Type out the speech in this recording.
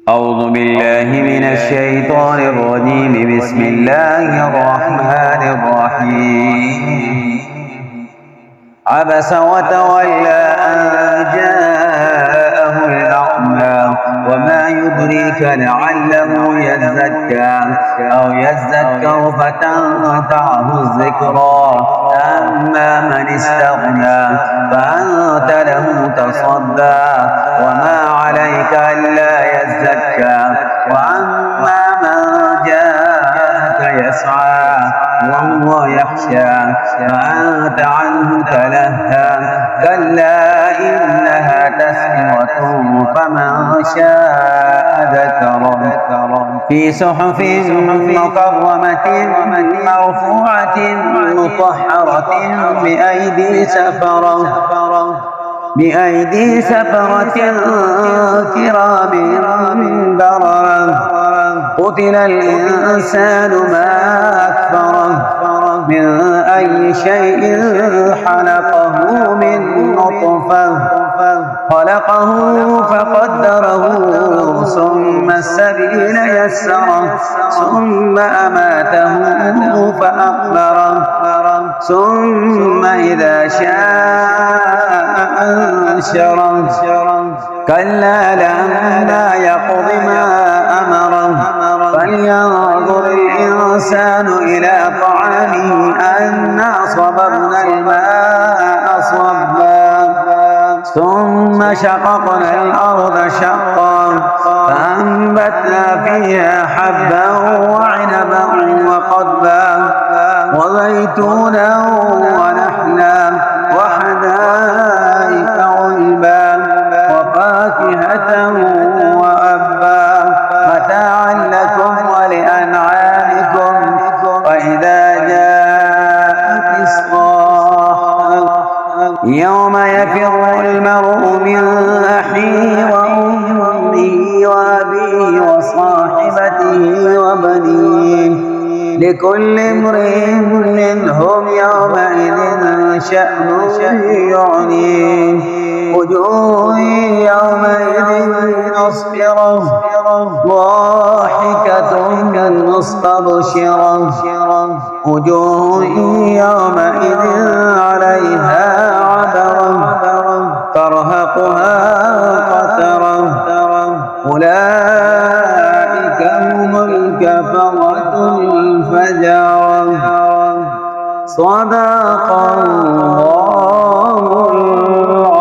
أعوذ بالله من الشيطان الرجيم. بسم الله الرحمن الرحيم. عبس وتولى أن جاءه الأعمى وما يدريك لعله يزكى أو يذكر فتنفعه الذكرى. أما من استغنى فأنت له تصدى وما عليك ألا يزكى. وأما من جاءك يسعى وهو يخشى فأنت عنه تلهى. كلا إنها تذكرة فمن شاء ذكره في صحف مكرمة مرفوعة مطهرة بأيدي سفرة كرام بررة. قتل الإنسان ما أكفره من أي شيء خلقه من نطفة خلقه فقدره ثم السبيل يسره ثم أماته فأقبره ثم إذا شاء أنشره. كلا لما يقض ما أمره فلينظر الإنسان إلى طعامه أنا صببنا الماء صبا ثم شققنا الأرض شقا فأنبتنا فيها حبا وعنبا وقضبا وزيتونا ونخلا وحدائق غلبا وفاكهة وأبا متاعا لكم ولأنعامكم. وإذا جاءت الصاخة يوم يفر المرء من أخيه وأمه وأبيه وصاحبته وبنيه لكل امرئ منهم يومئذ شأن يعنيه. وجوه يومئذ مسفرة ضاحكة مستبشرة. وجوه يومئذ عليها عبرة ترهقها قترة. أولئك هم الكفرة الفجرة. صدق الله العظيم.